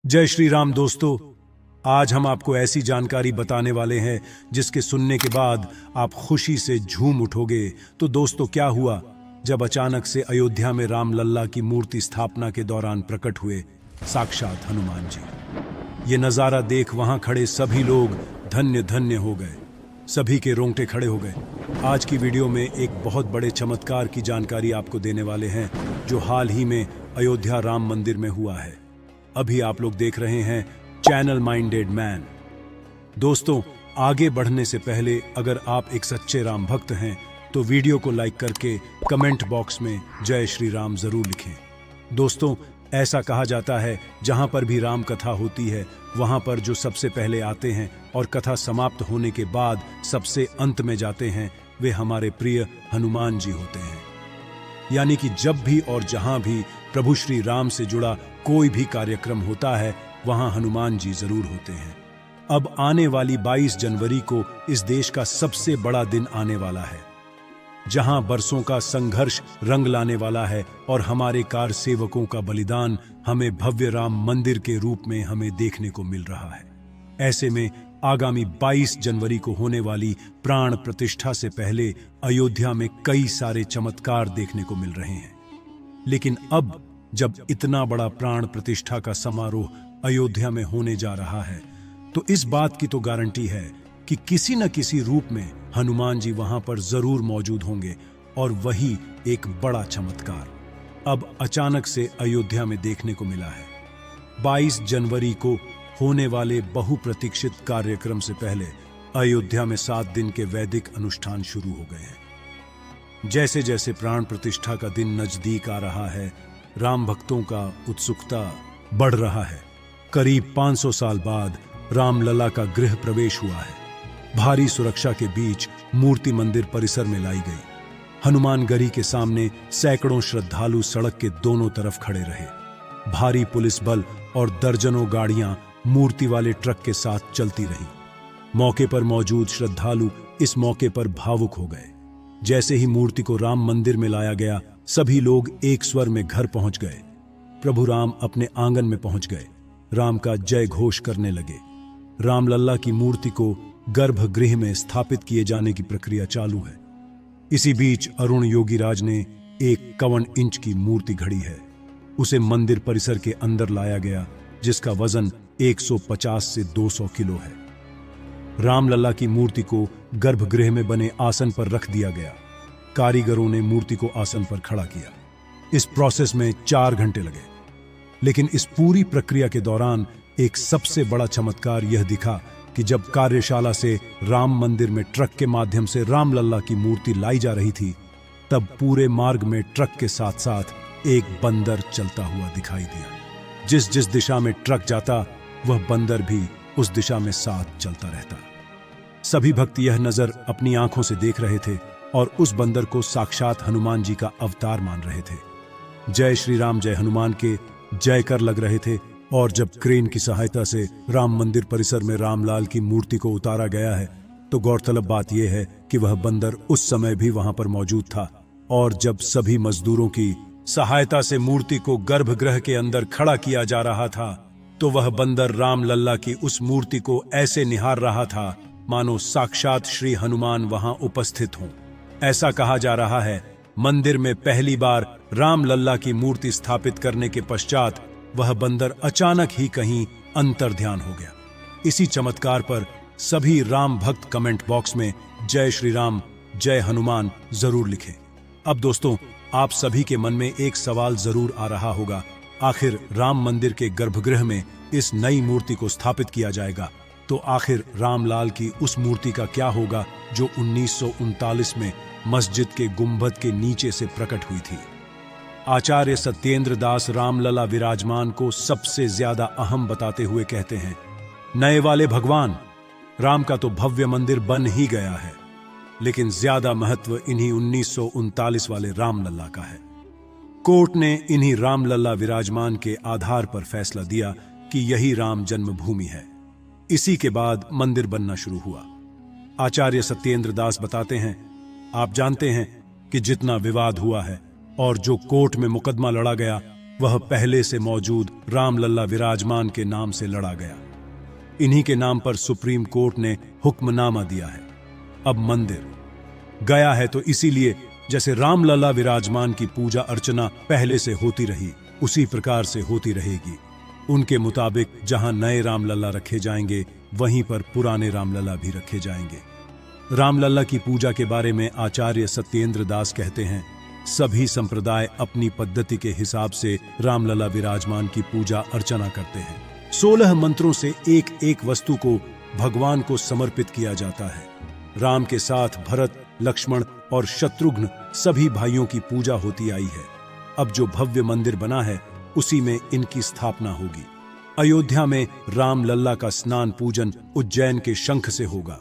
जय श्री राम दोस्तों। आज हम आपको ऐसी जानकारी बताने वाले हैं जिसके सुनने के बाद आप खुशी से झूम उठोगे। तो दोस्तों, क्या हुआ जब अचानक से अयोध्या में राम लल्ला की मूर्ति स्थापना के दौरान प्रकट हुए साक्षात हनुमान जी। ये नजारा देख वहां खड़े सभी लोग धन्य धन्य हो गए। सभी के रोंगटे खड़े हो गए। आज की वीडियो में एक बहुत बड़े चमत्कार की जानकारी आपको देने वाले हैं जो हाल ही में अयोध्या राम मंदिर में हुआ है। अभी आप लोग देख रहे हैं चैनल माइंडेड मैन। दोस्तों, आगे बढ़ने से पहले अगर आप एक सच्चे राम भक्त हैं तो वीडियो को लाइक करके कमेंट बॉक्स में जय श्री राम जरूर लिखें। दोस्तों, ऐसा कहा जाता है जहां पर भी राम कथा होती है वहां पर जो सबसे पहले आते हैं और कथा समाप्त होने के बाद सबसे अंत में जाते हैं वे हमारे प्रिय हनुमान जी होते हैं। यानी कि जब भी और जहां भी प्रभु श्री राम से जुड़ा कोई भी कार्यक्रम होता है वहां हनुमान जी जरूर होते हैं। अब आने वाली 22 जनवरी को इस देश का सबसे बड़ा दिन आने वाला है जहां बरसों का संघर्ष रंग लाने वाला है और हमारे कार सेवकों का बलिदान हमें भव्य राम मंदिर के रूप में हमें देखने को मिल रहा है। ऐसे में आगामी 22 जनवरी को होने वाली प्राण प्रतिष्ठा से पहले अयोध्या में कई सारे चमत्कार देखने को मिल रहे हैं। लेकिन अब जब इतना बड़ा प्राण प्रतिष्ठा का समारोह अयोध्या में होने जा रहा है तो इस बात की तो गारंटी है कि किसी न किसी रूप में हनुमान जी वहां पर जरूर मौजूद होंगे। और वही एक बड़ा चमत्कार अब अचानक से अयोध्या में देखने को मिला है। 22 जनवरी को होने वाले बहुप्रतीक्षित कार्यक्रम से पहले अयोध्या में 7 दिन के वैदिक अनुष्ठान शुरू हो गए हैं। जैसे जैसे प्राण प्रतिष्ठा का दिन नजदीक आ रहा है, राम भक्तों का उत्सुकता बढ़ रहा है। करीब 500 साल बाद राम लला का गृह प्रवेश हुआ है। भारी सुरक्षा के बीच मूर्ति मंदिर परिसर में लाई गई। हनुमान गढ़ी के सामने सैकड़ों श्रद्धालु सड़क के दोनों तरफ खड़े रहे। भारी पुलिस बल और दर्जनों गाड़ियां मूर्ति वाले ट्रक के साथ चलती रही। मौके पर मौजूद श्रद्धालु इस मौके पर भावुक हो गए। जैसे ही मूर्ति को राम मंदिर में लाया गया, सभी लोग एक स्वर में घर पहुंच गए। प्रभु राम अपने आंगन में पहुंच गए। राम का जय घोष करने लगे। राम लल्ला की मूर्ति को गर्भगृह में स्थापित किए जाने की प्रक्रिया चालू है। इसी बीच अरुण योगीराज ने एक 51 इंच की मूर्ति घड़ी है, उसे मंदिर परिसर के अंदर लाया गया जिसका वजन 150 से 200 किलो है। रामलला की मूर्ति को गर्भगृह में बने आसन पर रख दिया गया। कारीगरों ने मूर्ति को आसन पर खड़ा किया। इस प्रोसेस में 4 घंटे लगे। लेकिन इस पूरी प्रक्रिया के दौरान एक सबसे बड़ा चमत्कार यह दिखा कि जब कार्यशाला से राम मंदिर में ट्रक के माध्यम से रामलला की मूर्ति लाई जा रही थी तब पूरे मार्ग में ट्रक के साथ साथ एक बंदर चलता हुआ दिखाई दिया। जिस जिस दिशा में ट्रक जाता वह बंदर भी उस दिशा में साथ चलता रहता। सभी भक्त यह नजर अपनी आंखों से देख रहे थे और उस बंदर को साक्षात हनुमान जी का अवतार मान रहे थे। जय श्री राम जय हनुमान के जय कर लग रहे थे। और जब क्रेन की सहायता से राम मंदिर परिसर में रामलाल की मूर्ति को उतारा गया है तो गौरतलब बात यह है कि वह बंदर उस समय भी वहां पर मौजूद था। और जब सभी मजदूरों की सहायता से मूर्ति को गर्भगृह के अंदर खड़ा किया जा रहा था तो वह बंदर राम लल्ला की उस मूर्ति को ऐसे निहार रहा था मानो साक्षात श्री हनुमान वहां उपस्थित हों। ऐसा कहा जा रहा है मंदिर में पहली बार राम लल्ला की मूर्ति स्थापित करने के पश्चात वह बंदर अचानक ही कहीं अंतर्ध्यान हो गया। इसी चमत्कार पर सभी राम भक्त कमेंट बॉक्स में जय श्री राम जय हनुमान जरूर लिखें। अब दोस्तों, आप सभी के मन में एक सवाल जरूर आ रहा होगा, आखिर राम मंदिर के गर्भगृह में इस नई मूर्ति को स्थापित किया जाएगा तो आखिर रामलाल की उस मूर्ति का क्या होगा जो 1939 में मस्जिद के गुंबद के नीचे से प्रकट हुई थी। आचार्य सत्येंद्र दास रामलला विराजमान को सबसे ज्यादा अहम बताते हुए कहते हैं, नए वाले भगवान राम का तो भव्य मंदिर बन ही गया है लेकिन ज्यादा महत्व इन्हीं 1939 वाले रामलला का है। कोर्ट ने इन्हीं रामलला विराजमान के आधार पर फैसला दिया कि यही राम जन्मभूमि है। इसी के बाद मंदिर बनना शुरू हुआ। आचार्य सत्येंद्र दास बताते हैं, आप जानते हैं कि जितना विवाद हुआ है और जो कोर्ट में मुकदमा लड़ा गया वह पहले से मौजूद रामलला विराजमान के नाम से लड़ा गया। इन्हीं के नाम पर सुप्रीम कोर्ट ने हुक्मनामा दिया है। अब मंदिर गया है तो इसीलिए जैसे रामलला विराजमान की पूजा अर्चना पहले से होती रही, उसी प्रकार से होती रहेगी। उनके मुताबिक जहां नए रामलला रखे जाएंगे, वहीं पर पुराने रामलला भी रखे जाएंगे। रामलला की पूजा के बारे में आचार्य सत्येंद्र दास कहते हैं, सभी संप्रदाय अपनी पद्धति के हिसाब से रामलला विराजमान की पूजा अर्चना करते हैं। 16 मंत्रों से एक एक वस्तु को भगवान को समर्पित किया जाता है। राम के साथ भरत, लक्ष्मण और शत्रुघ्न सभी भाइयों की पूजा होती आई है। अब जो भव्य मंदिर बना है, उसी में इनकी स्थापना होगी। अयोध्या में रामलला का स्नान पूजन उज्जैन के शंख से होगा।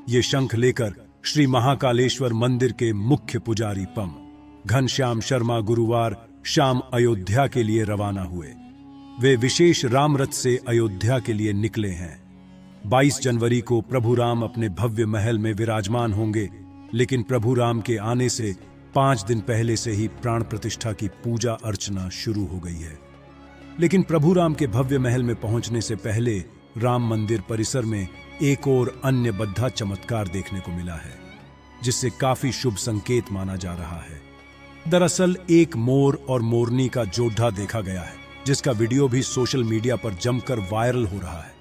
ये शंख लेकर श्री महाकालेश्वर मंदिर के मुख्य पुजारी पम घनश्याम शर्मा गुरुवार शाम अयोध्या के लिए रवाना हुए। वे विशेष राम रथ से अयोध्या के लिए निकले हैं। 22 जनवरी को प्रभु राम अपने भव्य महल में विराजमान होंगे, लेकिन प्रभु राम के आने से 5 दिन पहले से ही प्राण प्रतिष्ठा की पूजा अर्चना शुरू हो गई है। लेकिन प्रभु राम के भव्य महल में पहुंचने से पहले राम मंदिर परिसर में एक और अन्य बद्धा चमत्कार देखने को मिला है, जिससे काफी शुभ संकेत माना जा रहा है। दरअसल एक मोर और मोरनी का जोड़ा देखा गया है, जिसका वीडियो भी सोशल मीडिया पर जमकर वायरल हो रहा है।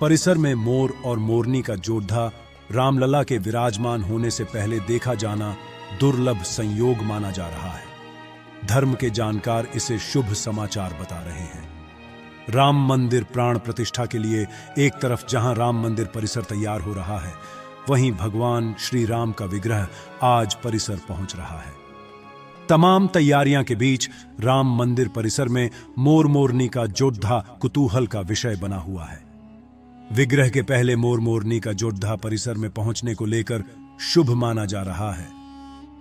परिसर में मोर और मोरनी का जोड़ा रामलला के विराजमान होने से पहले देखा जाना दुर्लभ संयोग माना जा रहा है। धर्म के जानकार इसे शुभ समाचार बता रहे हैं। राम मंदिर प्राण प्रतिष्ठा के लिए एक तरफ जहां राम मंदिर परिसर तैयार हो रहा है, वहीं भगवान श्री राम का विग्रह आज परिसर पहुंच रहा है। तमाम तैयारियां के बीच राम मंदिर परिसर में मोर मोरनी का जोड़ा कुतूहल का विषय बना हुआ है। विग्रह के पहले मोर मोरनी का जोड़ा परिसर में पहुंचने को लेकर शुभ माना जा रहा है।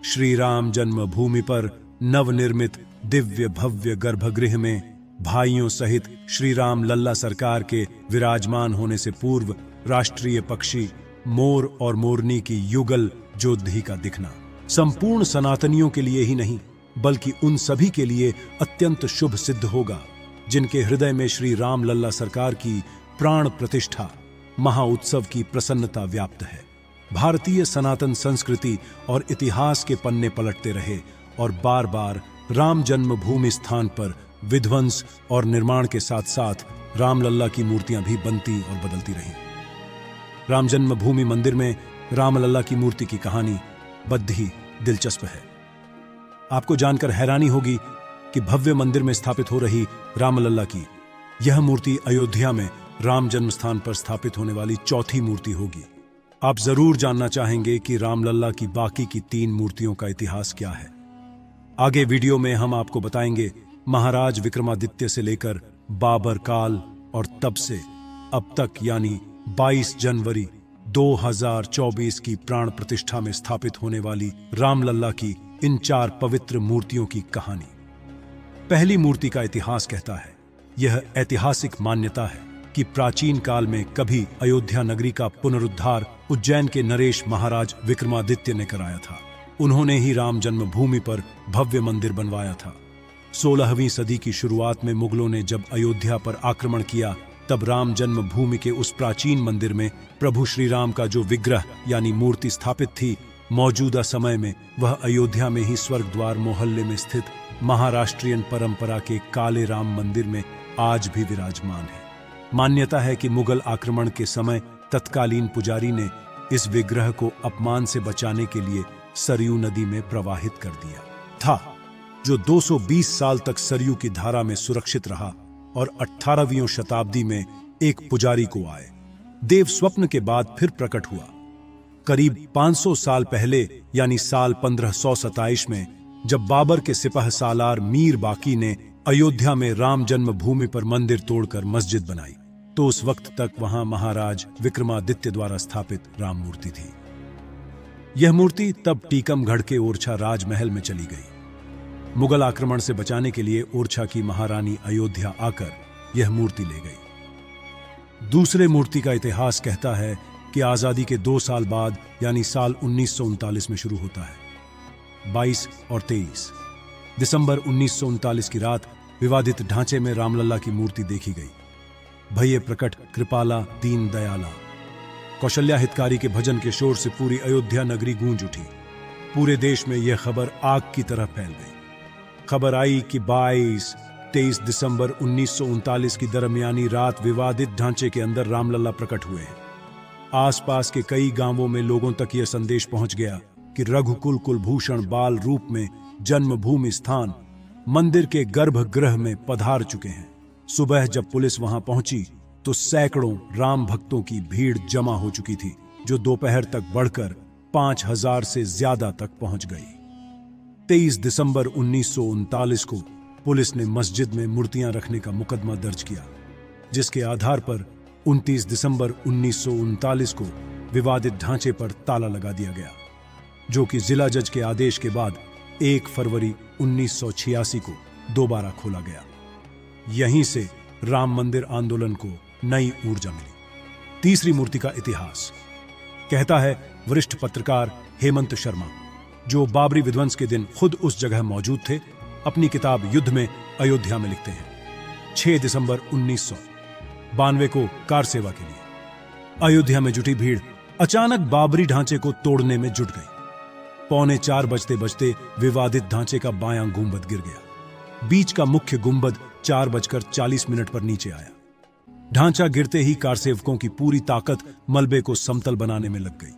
श्री राम जन्मभूमि पर नवनिर्मित दिव्य भव्य गर्भगृह में भाइयों सहित श्री राम लल्ला सरकार के विराजमान होने से पूर्व राष्ट्रीय पक्षी मोर और मोरनी की युगल जोधी का दिखना संपूर्ण सनातनियों के लिए ही नहीं, बल्कि उन सभी के लिए अत्यंत शुभ सिद्ध होगा जिनके हृदय में श्री राम लल्ला सरकार की प्राण प्रतिष्ठा महाउत्सव की प्रसन्नता व्याप्त है। भारतीय सनातन संस्कृति और इतिहास के पन्ने पलटते रहे और बार बार राम जन्मभूमि स्थान पर विध्वंस और निर्माण के साथ साथ रामलल्ला की मूर्तियां भी बनती और बदलती रहीं। राम जन्मभूमि मंदिर में रामलल्ला की मूर्ति की कहानी बद्धी दिलचस्प है। आपको जानकर हैरानी होगी कि भव्य मंदिर में स्थापित हो रही रामलल्ला की यह मूर्ति अयोध्या में राम जन्म स्थान पर स्थापित होने वाली चौथी मूर्ति होगी। आप जरूर जानना चाहेंगे कि रामलल्ला की बाकी की 3 मूर्तियों का इतिहास क्या है। आगे वीडियो में हम आपको बताएंगे महाराज विक्रमादित्य से लेकर बाबर काल और तब से अब तक यानी 22 जनवरी 2024 की प्राण प्रतिष्ठा में स्थापित होने वाली रामलल्ला की इन 4 पवित्र मूर्तियों की कहानी। पहली मूर्ति का इतिहास कहता है, यह ऐतिहासिक मान्यता है कि प्राचीन काल में कभी अयोध्या नगरी का पुनरुद्धार उज्जैन के नरेश महाराज विक्रमादित्य ने कराया था। उन्होंने ही राम जन्मभूमि पर भव्य मंदिर बनवाया था। 16वीं सदी की शुरुआत में मुगलों ने जब अयोध्या पर आक्रमण किया, तब राम जन्मभूमि के उस प्राचीन मंदिर में प्रभु श्री राम का जो विग्रह यानी मूर्ति स्थापित थी, मौजूदा समय में वह अयोध्या में ही स्वर्ग द्वार मोहल्ले में स्थित महाराष्ट्रियन परंपरा के काले राम मंदिर में आज भी विराजमान है। मान्यता है कि मुगल आक्रमण के समय तत्कालीन पुजारी ने इस विग्रह को अपमान से बचाने के लिए सरयू नदी में प्रवाहित कर दिया था, जो 220 साल तक सरयू की धारा में सुरक्षित रहा और 18वीं शताब्दी में एक पुजारी को आए देव स्वप्न के बाद फिर प्रकट हुआ। करीब 500 साल पहले यानी साल 1527 में जब बाबर के सिपह सालार मीर बाकी ने अयोध्या में राम जन्मभूमि पर मंदिर तोड़कर मस्जिद बनाई, तो उस वक्त तक वहां महाराज विक्रमादित्य द्वारा स्थापित राम मूर्ति थी। यह मूर्ति तब टीकमगढ़ के ओरछा राजमहल में चली गई। मुगल आक्रमण से बचाने के लिए ओरछा की महारानी अयोध्या आकर यह मूर्ति ले गई। दूसरे मूर्ति का इतिहास कहता है कि आजादी के 2 साल बाद यानी साल 1939 में शुरू होता है। 22 और 23 दिसंबर 1939 की रात विवादित ढांचे में रामलला की मूर्ति देखी गई। भये प्रकट कृपाला दीन दयाला। कौशल्या हितकारी के भजन के शोर से पूरी अयोध्या नगरी गूंज उठी। पूरे देश में यह खबर आग की तरह फैल गई। खबर आई कि 23 दिसंबर 1939 की दरमियानी रात विवादित ढांचे के अंदर रामलला प्रकट हुए हैं। आसपास के कई गांवों में लोगों तक यह संदेश पहुंच गया कि रघुकुल कुलभूषण बाल रूप में जन्मभूमि स्थान मंदिर के गर्भगृह में पधार चुके हैं। सुबह जब पुलिस वहां पहुंची तो सैकड़ों राम भक्तों की भीड़ जमा हो चुकी थी, जो दोपहर तक बढ़कर 5000 से ज्यादा तक पहुंच गई। 23 दिसंबर 1939 को पुलिस ने मस्जिद में मूर्तियां रखने का मुकदमा दर्ज किया, जिसके आधार पर 29 दिसंबर 1939 को विवादित ढांचे पर ताला लगा दिया गया, जो कि जिला जज के आदेश के बाद 1 फरवरी 1986 को दोबारा खोला गया। यहीं से राम मंदिर आंदोलन को नई ऊर्जा मिली। तीसरी मूर्ति का इतिहास कहता है वरिष्ठ पत्रकार हेमंत शर्मा, जो बाबरी विध्वंस के दिन खुद उस जगह मौजूद थे, अपनी किताब युद्ध में अयोध्या में लिखते हैं 6 दिसंबर 1992 को कार सेवा के लिए अयोध्या में जुटी भीड़ अचानक बाबरी ढांचे को तोड़ने में जुट गई। 3:45 बजते बजते विवादित ढांचे का बायां गुंबद गिर गया। बीच का मुख्य गुंबद 4:40 पर नीचे आया। ढांचा गिरते ही कारसेवकों की पूरी ताकत मलबे को समतल बनाने में लग गई,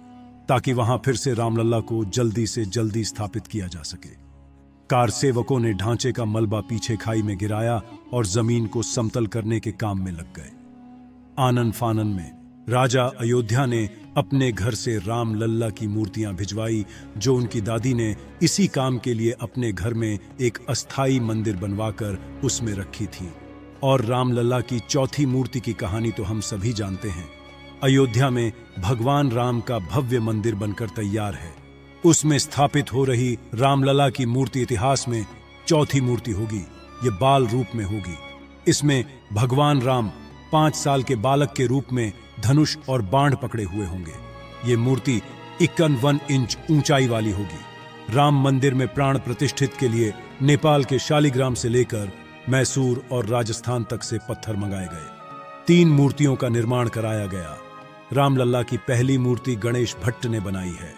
ताकि वहां फिर से रामलला को जल्दी से जल्दी स्थापित किया जा सके। कारसेवकों ने ढांचे का मलबा पीछे खाई में गिराया और जमीन को समतल करने के काम में लग गए। आनन फानन में राजा अयोध्या ने अपने घर से रामलला की मूर्तियां भिजवाई, जो उनकी दादी ने इसी काम के लिए अपने घर में एक अस्थाई मंदिर बनवाकर उसमें रखी थी। और रामलला की चौथी मूर्ति की कहानी तो हम सभी जानते हैं। अयोध्या में भगवान राम का भव्य मंदिर बनकर तैयार है। उसमें स्थापित हो रही रामलला की मूर्ति इतिहास में चौथी मूर्ति होगी। ये बाल रूप में होगी। इसमें भगवान राम 5 साल के बालक के रूप में धनुष और बाण पकड़े हुए होंगे। ये मूर्ति 51 इंच ऊंचाई वाली होगी। राम मंदिर में प्राण प्रतिष्ठित के लिए नेपाल के शालिग्राम से लेकर मैसूर और राजस्थान तक से पत्थर मंगाए गए। 3 मूर्तियों का निर्माण कराया गया। रामलला की पहली मूर्ति गणेश भट्ट ने बनाई है,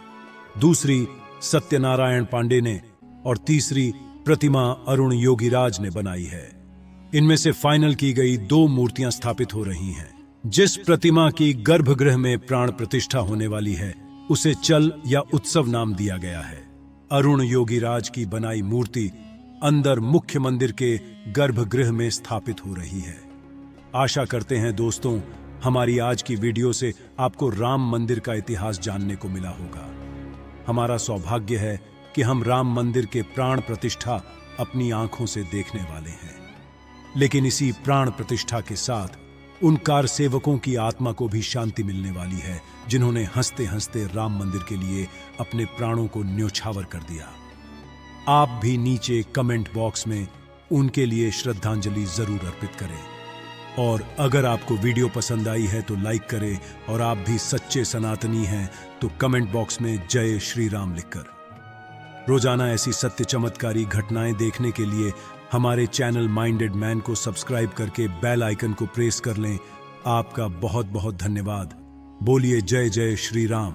दूसरी सत्यनारायण पांडे ने और तीसरी प्रतिमा अरुण योगीराज ने बनाई है। इनमें से फाइनल की गई 2 मूर्तियां स्थापित हो रही हैं। जिस प्रतिमा की गर्भगृह में प्राण प्रतिष्ठा होने वाली है, उसे चल या उत्सव नाम दिया गया है। अरुण योगीराज की बनाई मूर्ति अंदर मुख्य मंदिर के गर्भगृह में स्थापित हो रही है। आशा करते हैं दोस्तों, हमारी आज की वीडियो से आपको राम मंदिर का इतिहास जानने को मिला होगा। हमारा सौभाग्य है कि हम राम मंदिर के प्राण प्रतिष्ठा अपनी आंखों से देखने वाले हैं। लेकिन इसी प्राण प्रतिष्ठा के साथ उन कार सेवकों की आत्मा को भी शांति मिलने वाली है, जिन्होंने हंसते हंसते राम मंदिर के लिए अपने प्राणों को न्योछावर कर दिया। आप भी नीचे कमेंट बॉक्स में उनके लिए श्रद्धांजलि जरूर अर्पित करें। और अगर आपको वीडियो पसंद आई है तो लाइक करें, और आप भी सच्चे सनातनी हैं तो कमेंट बॉक्स में जय श्री राम लिखकर। रोजाना ऐसी सत्य चमत्कारी घटनाएं देखने के लिए हमारे चैनल माइंडेड मैन को सब्सक्राइब करके बेल आइकन को प्रेस कर लें। आपका बहुत बहुत धन्यवाद। बोलिए जय जय श्री राम।